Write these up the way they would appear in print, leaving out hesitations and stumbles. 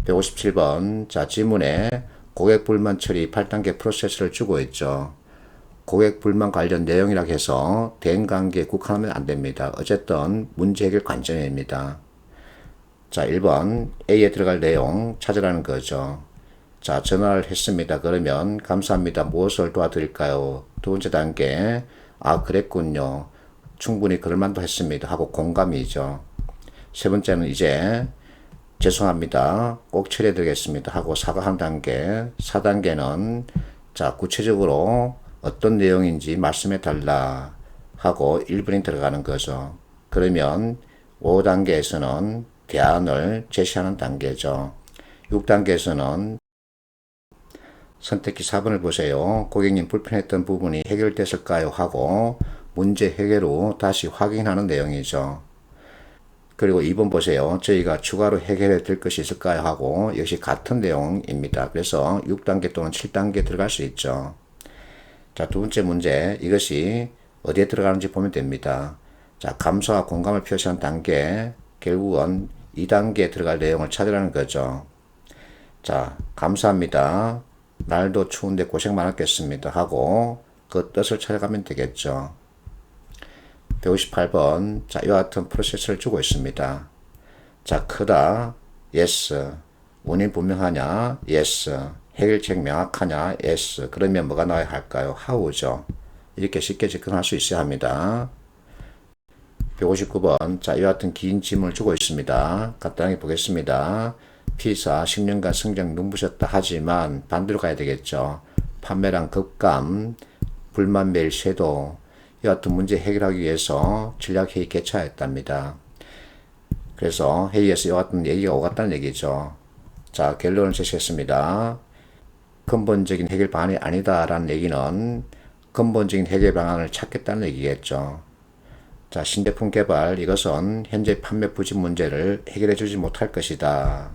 157번. 자, 지문에 고객 불만 처리 8단계 프로세스를 주고 있죠. 고객 불만 관련 내용이라고 해서 대인관계에 국한하면 안 됩니다. 어쨌든 문제 해결 관점입니다. 자, 1번 A에 들어갈 내용 찾으라는 거죠. 자, 전화를 했습니다. 그러면 감사합니다. 무엇을 도와드릴까요? 두 번째 단계, 아, 그랬군요. 충분히 그럴만도 했습니다. 하고 공감이죠. 세 번째는 이제 죄송합니다. 꼭 처리해드리겠습니다. 하고 사과한 단계. 4단계는 자, 구체적으로 어떤 내용인지 말씀해 달라 하고 1분이 들어가는 거죠. 그러면 5단계에서는 대안을 제시하는 단계죠. 6단계에서는 선택지 4번을 보세요. 고객님 불편했던 부분이 해결됐을까요? 하고 문제 해결 후 다시 확인하는 내용이죠. 그리고 2번 보세요. 저희가 추가로 해결해 드릴 것이 있을까요? 하고 역시 같은 내용입니다. 그래서 6단계 또는 7단계 들어갈 수 있죠. 자, 두 번째 문제. 이것이 어디에 들어가는지 보면 됩니다. 자, 감사와 공감을 표시한 단계. 결국은 2단계에 들어갈 내용을 찾으라는 거죠. 자, 감사합니다. 날도 추운데 고생 많았겠습니다. 하고 그 뜻을 찾아가면 되겠죠. 158번. 자, 이와 같은 프로세스를 주고 있습니다. 자, 크다. yes. 원인 분명하냐? yes. 해결책 명확하냐? yes. 그러면 뭐가 나와야 할까요? how죠. 이렇게 쉽게 접근할 수 있어야 합니다. 159번. 자, 이와 같은 긴 질문을 주고 있습니다. 간단하게 보겠습니다. P사 10년간 성장 눈부셨다 하지만 반대로 가야 되겠죠. 판매량 급감, 불만 매일 쇄도, 이와 같은 문제 해결하기 위해서 전략회의 개최하였답니다. 그래서 회의에서 이와 같은 얘기가 오갔다는 얘기죠. 자, 결론을 제시했습니다. 근본적인 해결 방안이 아니다라는 얘기는 근본적인 해결 방안을 찾겠다는 얘기겠죠. 자, 신제품 개발, 이것은 현재 판매 부진 문제를 해결해 주지 못할 것이다.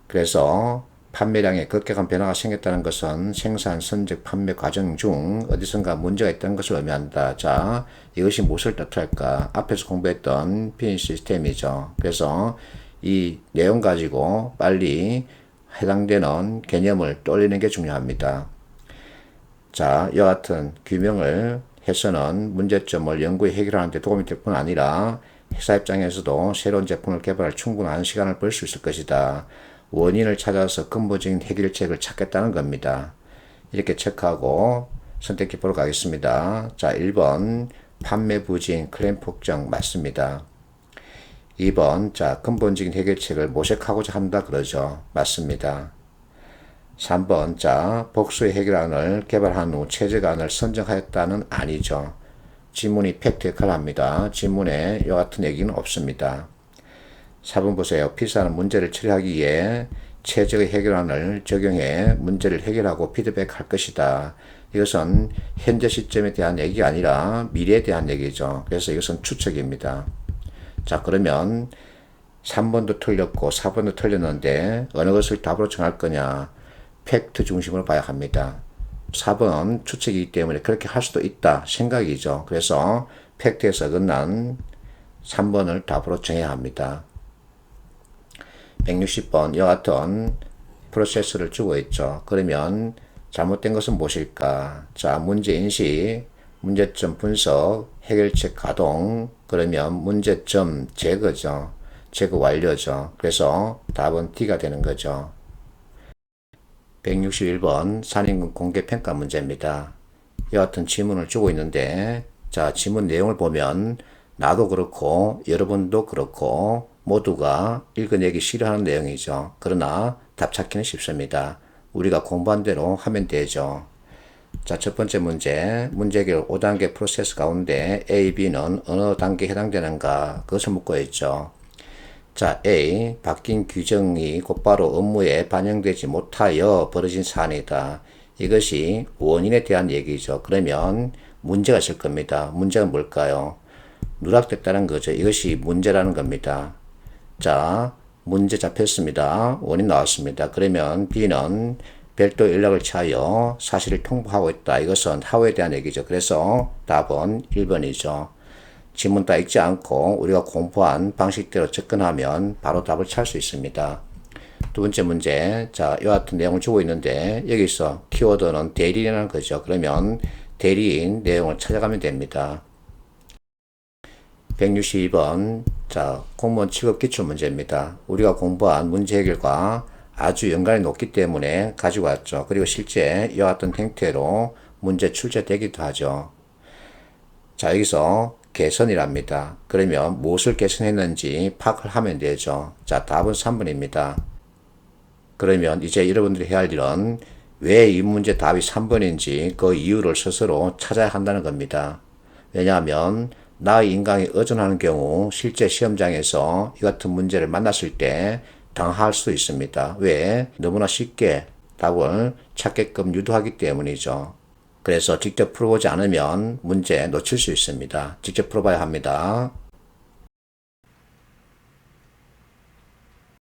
그래서 판매량에 급격한 변화가 생겼다는 것은 생산, 선적, 판매 과정 중 어디선가 문제가 있다는 것을 의미한다. 자, 이것이 무엇을 뜻할까? 앞에서 공부했던 피인 시스템이죠. 그래서 이 내용 가지고 빨리 해당되는 개념을 떠올리는 게 중요합니다. 자, 이와 같은 규명을 해서는 문제점을 연구에 해결하는 데 도움이 될 뿐 아니라 회사 입장에서도 새로운 제품을 개발할 충분한 시간을 벌 수 있을 것이다. 원인을 찾아서 근본적인 해결책을 찾겠다는 겁니다. 이렇게 체크하고 선택지 보러 가겠습니다. 자, 1번 판매 부진, 클레임 폭정 맞습니다. 2번 자, 근본적인 해결책을 모색하고자 한다 그러죠. 맞습니다. 3번 자, 복수의 해결안을 개발한 후 최적안을 선정하였다는 아니죠. 지문이 팩트 역할을 합니다. 지문에 이와 같은 얘기는 없습니다. 4번 보세요. P사는 문제를 처리하기 위해 최적의 해결안을 적용해 문제를 해결하고 피드백할 것이다. 이것은 현재 시점에 대한 얘기가 아니라 미래에 대한 얘기죠. 그래서 이것은 추측입니다. 자, 그러면 3번도 틀렸고 4번도 틀렸는데 어느 것을 답으로 정할 거냐? 팩트 중심으로 봐야 합니다. 4번은 추측이기 때문에 그렇게 할 수도 있다 생각이죠. 그래서 팩트에서 어긋난 3번을 답으로 정해야 합니다. 160번 이와 같은 프로세스를 주고 있죠. 그러면 잘못된 것은 무엇일까? 자, 문제인식, 문제점 분석, 해결책 가동, 그러면 문제점 제거죠. 제거 완료죠. 그래서 답은 D가 되는 거죠. 161번 산임금 공개평가 문제입니다. 이와 같은 지문을 주고 있는데 자, 지문 내용을 보면 나도 그렇고 여러분도 그렇고 모두가 읽어내기 싫어하는 내용이죠. 그러나 답 찾기는 쉽습니다. 우리가 공부한 대로 하면 되죠. 자, 첫 번째 문제, 문제 해결 5단계 프로세스 가운데 A, B는 어느 단계에 해당되는가? 그것을 묻고 있죠. 자, A, 바뀐 규정이 곧바로 업무에 반영되지 못하여 벌어진 사안이다. 이것이 원인에 대한 얘기죠. 그러면 문제가 있을 겁니다. 문제가 뭘까요? 누락됐다는 거죠. 이것이 문제라는 겁니다. 자, 문제 잡혔습니다. 원인 나왔습니다. 그러면 B는 별도 연락을 취하여 사실을 통보하고 있다. 이것은 하우에 대한 얘기죠. 그래서 답은 1번이죠. 지문 다 읽지 않고 우리가 공부한 방식대로 접근하면 바로 답을 찾을 수 있습니다. 두 번째 문제. 자, 이와 같은 내용을 주고 있는데, 여기서 키워드는 대리인이라는 거죠. 그러면 대리인 내용을 찾아가면 됩니다. 162번. 자, 공무원 취급 기출 문제입니다. 우리가 공부한 문제 해결과 아주 연관이 높기 때문에 가지고 왔죠. 그리고 실제 이와 같은 형태로 문제 출제되기도 하죠. 자, 여기서 개선이랍니다. 그러면 무엇을 개선했는지 파악을 하면 되죠. 자, 답은 3번입니다. 그러면 이제 여러분들이 해야 할 일은 왜 이 문제 답이 3번인지 그 이유를 스스로 찾아야 한다는 겁니다. 왜냐하면 나의 인강이 의존하는 경우 실제 시험장에서 이 같은 문제를 만났을 때 당할 수 있습니다. 왜? 너무나 쉽게 답을 찾게끔 유도하기 때문이죠. 그래서 직접 풀어보지 않으면 문제 놓칠 수 있습니다. 직접 풀어봐야 합니다.